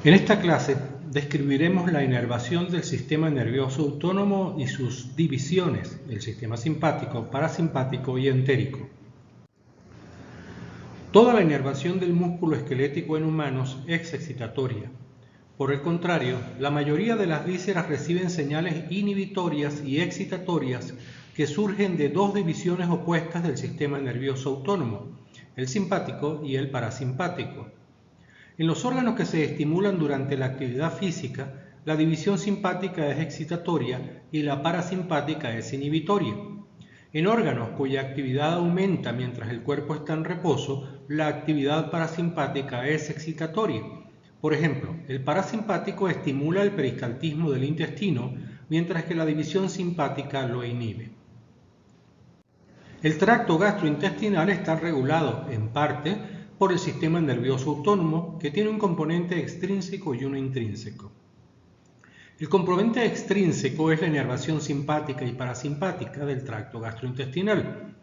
En esta clase describiremos la inervación del sistema nervioso autónomo y sus divisiones, el sistema simpático, parasimpático y entérico. Toda la inervación del músculo esquelético en humanos es excitatoria. Por el contrario, la mayoría de las vísceras reciben señales inhibitorias y excitatorias que surgen de dos divisiones opuestas del sistema nervioso autónomo, el simpático y el parasimpático. En los órganos que se estimulan durante la actividad física, la división simpática es excitatoria y la parasimpática es inhibitoria. En órganos cuya actividad aumenta mientras el cuerpo está en reposo, la actividad parasimpática es excitatoria. Por ejemplo, el parasimpático estimula el peristaltismo del intestino, mientras que la división simpática lo inhibe. El tracto gastrointestinal está regulado, en parte, por el sistema nervioso autónomo, que tiene un componente extrínseco y uno intrínseco. El componente extrínseco es la inervación simpática y parasimpática del tracto gastrointestinal.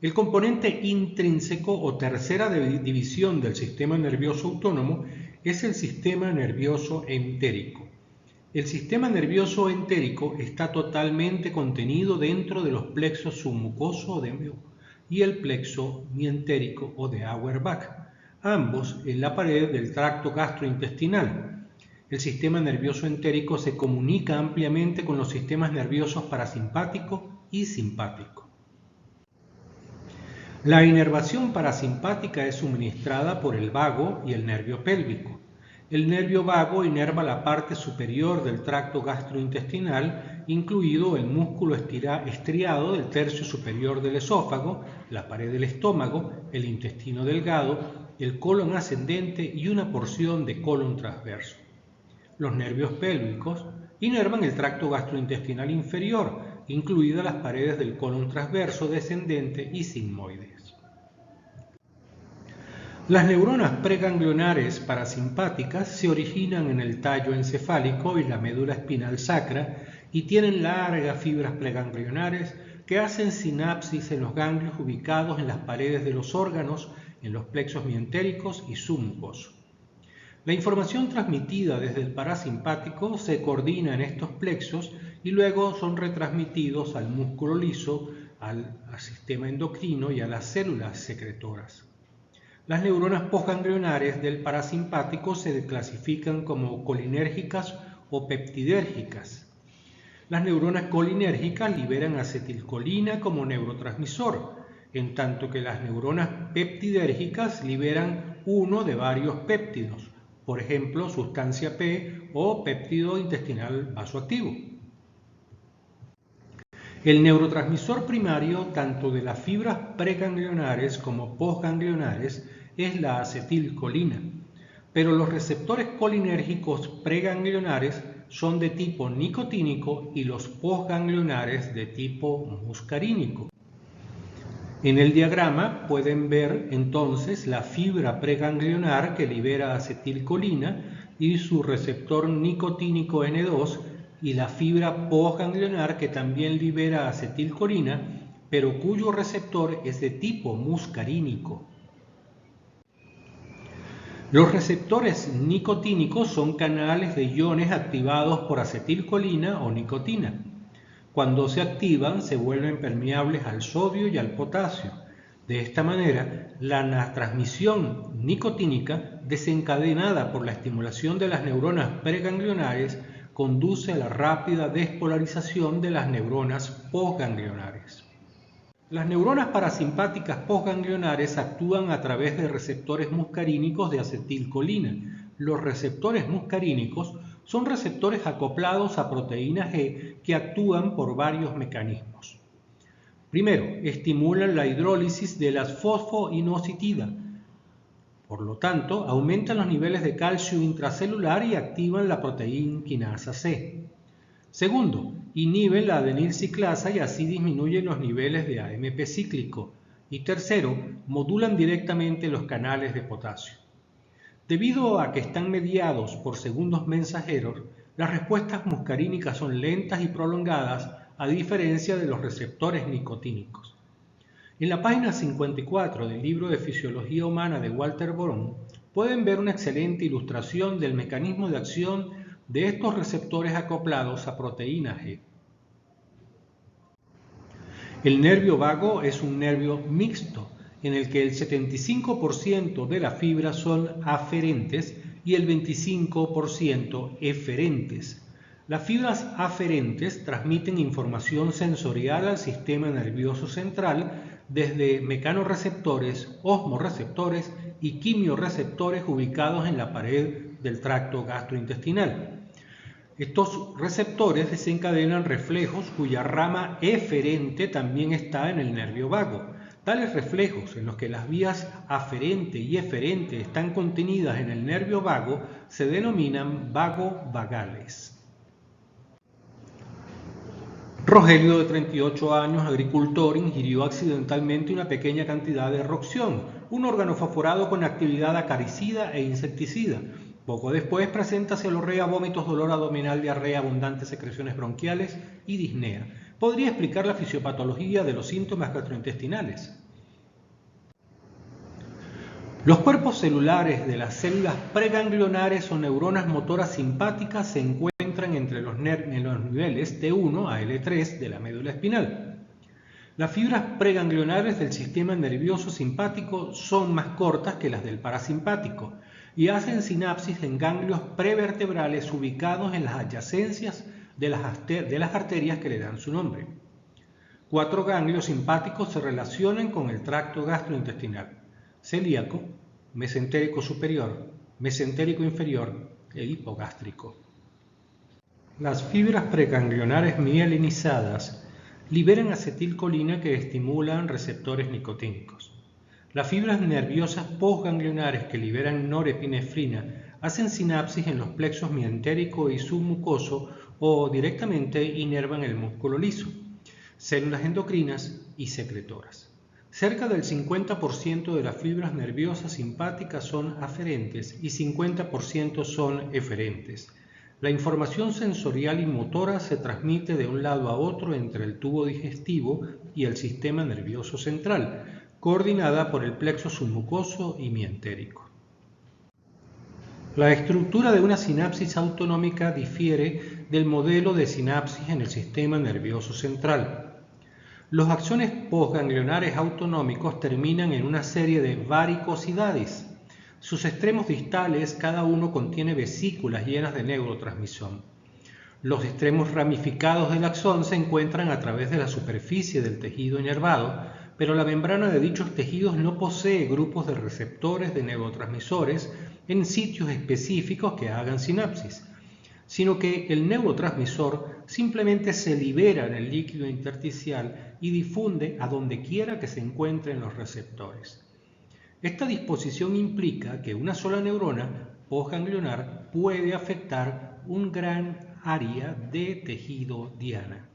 El componente intrínseco o tercera división del sistema nervioso autónomo es el sistema nervioso entérico. El sistema nervioso entérico está totalmente contenido dentro de los plexos submucoso y el plexo mientérico o de Auerbach, ambos en la pared del tracto gastrointestinal. El sistema nervioso entérico se comunica ampliamente con los sistemas nerviosos parasimpático y simpático. La inervación parasimpática es suministrada por el vago y el nervio pélvico. El nervio vago inerva la parte superior del tracto gastrointestinal, incluido el músculo estriado del tercio superior del esófago, la pared del estómago, el intestino delgado, el colon ascendente y una porción de colon transverso. Los nervios pélvicos inervan el tracto gastrointestinal inferior, incluidas las paredes del colon transverso, descendente y sigmoides. Las neuronas preganglionares parasimpáticas se originan en el tallo encefálico y la médula espinal sacra y tienen largas fibras preganglionares que hacen sinapsis en los ganglios ubicados en las paredes de los órganos, en los plexos mientéricos y submucosos. La información transmitida desde el parasimpático se coordina en estos plexos y luego son retransmitidos al músculo liso, al sistema endocrino y a las células secretoras. Las neuronas postganglionares del parasimpático se clasifican como colinérgicas o peptidérgicas. Las neuronas colinérgicas liberan acetilcolina como neurotransmisor, en tanto que las neuronas peptidérgicas liberan uno de varios péptidos, por ejemplo, sustancia P o péptido intestinal vasoactivo. El neurotransmisor primario, tanto de las fibras preganglionares como postganglionares, es la acetilcolina, pero los receptores colinérgicos preganglionares son de tipo nicotínico y los postganglionares de tipo muscarínico. En el diagrama pueden ver entonces la fibra preganglionar que libera acetilcolina y su receptor nicotínico N2, y la fibra postganglionar que también libera acetilcolina, pero cuyo receptor es de tipo muscarínico. Los receptores nicotínicos son canales de iones activados por acetilcolina o nicotina. Cuando se activan, se vuelven permeables al sodio y al potasio. De esta manera, la transmisión nicotínica, desencadenada por la estimulación de las neuronas preganglionares, conduce a la rápida despolarización de las neuronas postganglionares. Las neuronas parasimpáticas postganglionares actúan a través de receptores muscarínicos de acetilcolina. Los receptores muscarínicos son receptores acoplados a proteína G que actúan por varios mecanismos. Primero, estimulan la hidrólisis de la fosfoinositida. Por lo tanto, aumentan los niveles de calcio intracelular y activan la proteína quinasa C. Segundo, inhiben la adenilciclasa y así disminuyen los niveles de AMP cíclico. Y tercero, modulan directamente los canales de potasio. Debido a que están mediados por segundos mensajeros, las respuestas muscarínicas son lentas y prolongadas, a diferencia de los receptores nicotínicos. En la página 54 del libro de Fisiología Humana de Walter Borón, pueden ver una excelente ilustración del mecanismo de acción de estos receptores acoplados a proteína G. El nervio vago es un nervio mixto, en el que el 75% de las fibras son aferentes y el 25% eferentes. Las fibras aferentes transmiten información sensorial al sistema nervioso central desde mecanorreceptores, osmoreceptores y quimioreceptores ubicados en la pared del tracto gastrointestinal. Estos receptores desencadenan reflejos cuya rama eferente también está en el nervio vago. Tales reflejos, en los que las vías aferente y eferente están contenidas en el nervio vago, se denominan vagovagales. Rogelio, de 38 años, agricultor, ingirió accidentalmente una pequeña cantidad de roxión, un órgano fosforado con actividad acaricida e insecticida. Poco después presenta celorrea, vómitos, dolor abdominal, diarrea, abundantes secreciones bronquiales y disnea. ¿Podría explicar la fisiopatología de los síntomas gastrointestinales? Los cuerpos celulares de las células preganglionares o neuronas motoras simpáticas se encuentran entre los niveles T1 a L3 de la médula espinal. Las fibras preganglionares del sistema nervioso simpático son más cortas que las del parasimpático y hacen sinapsis en ganglios prevertebrales ubicados en las adyacencias de las arterias que le dan su nombre. 4 ganglios simpáticos se relacionan con el tracto gastrointestinal: celíaco, mesentérico superior, mesentérico inferior e hipogástrico. Las fibras preganglionares mielinizadas liberan acetilcolina que estimulan receptores nicotínicos. Las fibras nerviosas postganglionares que liberan norepinefrina hacen sinapsis en los plexos mientérico y submucoso o directamente inervan el músculo liso, células endocrinas y secretoras. Cerca del 50% de las fibras nerviosas simpáticas son aferentes y 50% son eferentes. La información sensorial y motora se transmite de un lado a otro entre el tubo digestivo y el sistema nervioso central, coordinada por el plexo submucoso y mientérico. La estructura de una sinapsis autonómica difiere del modelo de sinapsis en el sistema nervioso central. Los axones postganglionares autonómicos terminan en una serie de varicosidades. Sus extremos distales, cada uno contiene vesículas llenas de neurotransmisón. Los extremos ramificados del axón se encuentran a través de la superficie del tejido inervado, pero la membrana de dichos tejidos no posee grupos de receptores de neurotransmisores en sitios específicos que hagan sinapsis, sino que el neurotransmisor simplemente se libera en el líquido intersticial y difunde a donde quiera que se encuentren los receptores. Esta disposición implica que una sola neurona postganglionar puede afectar un gran área de tejido diana.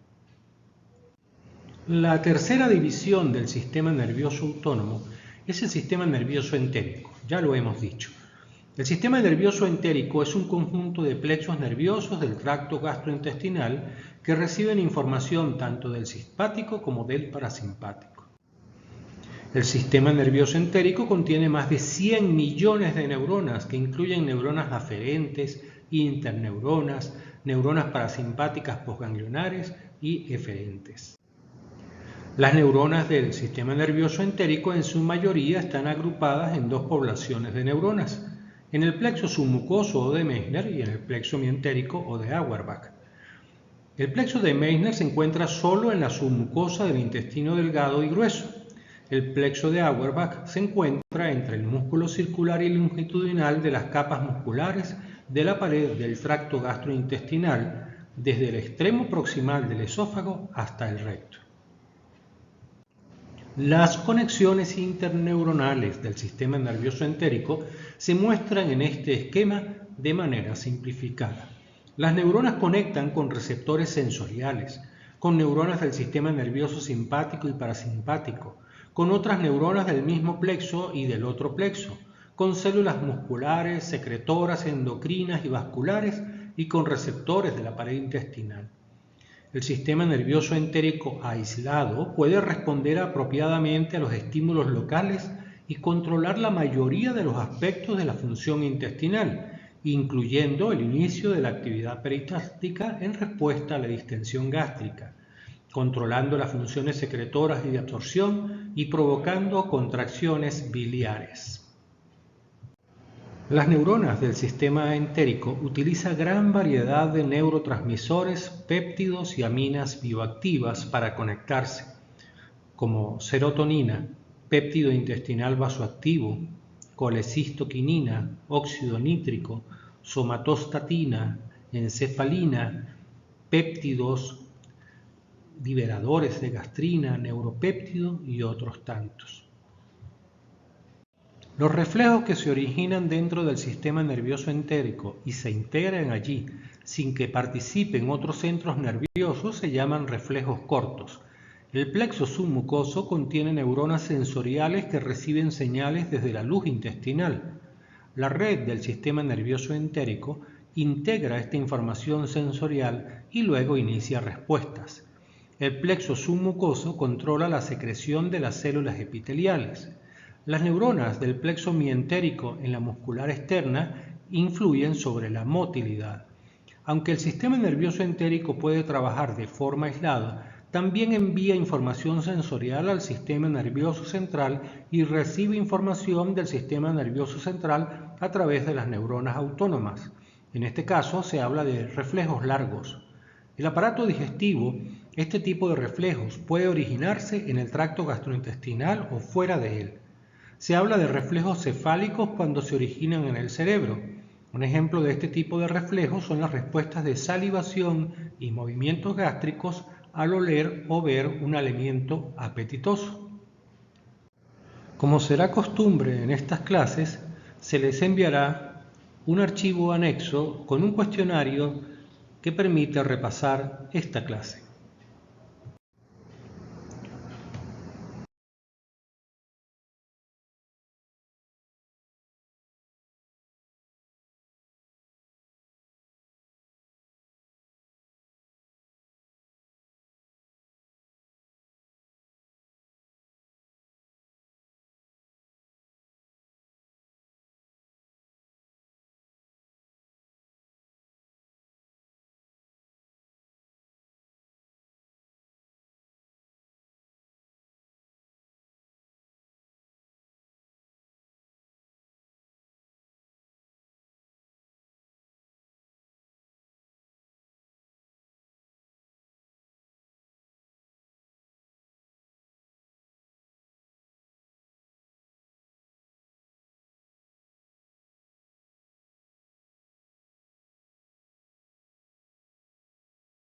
La tercera división del sistema nervioso autónomo es el sistema nervioso entérico, ya lo hemos dicho. El sistema nervioso entérico es un conjunto de plexos nerviosos del tracto gastrointestinal que reciben información tanto del simpático como del parasimpático. El sistema nervioso entérico contiene más de 100 millones de neuronas que incluyen neuronas aferentes, interneuronas, neuronas parasimpáticas postganglionares y eferentes. Las neuronas del sistema nervioso entérico en su mayoría están agrupadas en dos poblaciones de neuronas, en el plexo submucoso o de Meissner y en el plexo mientérico o de Auerbach. El plexo de Meissner se encuentra solo en la submucosa del intestino delgado y grueso. El plexo de Auerbach se encuentra entre el músculo circular y longitudinal de las capas musculares de la pared del tracto gastrointestinal, desde el extremo proximal del esófago hasta el recto. Las conexiones interneuronales del sistema nervioso entérico se muestran en este esquema de manera simplificada. Las neuronas conectan con receptores sensoriales, con neuronas del sistema nervioso simpático y parasimpático, con otras neuronas del mismo plexo y del otro plexo, con células musculares, secretoras, endocrinas y vasculares y con receptores de la pared intestinal. El sistema nervioso entérico aislado puede responder apropiadamente a los estímulos locales y controlar la mayoría de los aspectos de la función intestinal, incluyendo el inicio de la actividad peristáltica en respuesta a la distensión gástrica, controlando las funciones secretoras y de absorción y provocando contracciones biliares. Las neuronas del sistema entérico utilizan gran variedad de neurotransmisores, péptidos y aminas bioactivas para conectarse, como serotonina, péptido intestinal vasoactivo, colecistoquinina, óxido nítrico, somatostatina, encefalina, péptidos liberadores de gastrina, neuropéptido y otros tantos. Los reflejos que se originan dentro del sistema nervioso entérico y se integran allí sin que participen otros centros nerviosos se llaman reflejos cortos. El plexo submucoso contiene neuronas sensoriales que reciben señales desde la luz intestinal. La red del sistema nervioso entérico integra esta información sensorial y luego inicia respuestas. El plexo submucoso controla la secreción de las células epiteliales. Las neuronas del plexo mientérico en la muscular externa influyen sobre la motilidad. Aunque el sistema nervioso entérico puede trabajar de forma aislada, también envía información sensorial al sistema nervioso central y recibe información del sistema nervioso central a través de las neuronas autónomas. En este caso se habla de reflejos largos. El aparato digestivo, este tipo de reflejos puede originarse en el tracto gastrointestinal o fuera de él. Se habla de reflejos cefálicos cuando se originan en el cerebro. Un ejemplo de este tipo de reflejos son las respuestas de salivación y movimientos gástricos al oler o ver un alimento apetitoso. Como será costumbre en estas clases, se les enviará un archivo anexo con un cuestionario que permite repasar esta clase.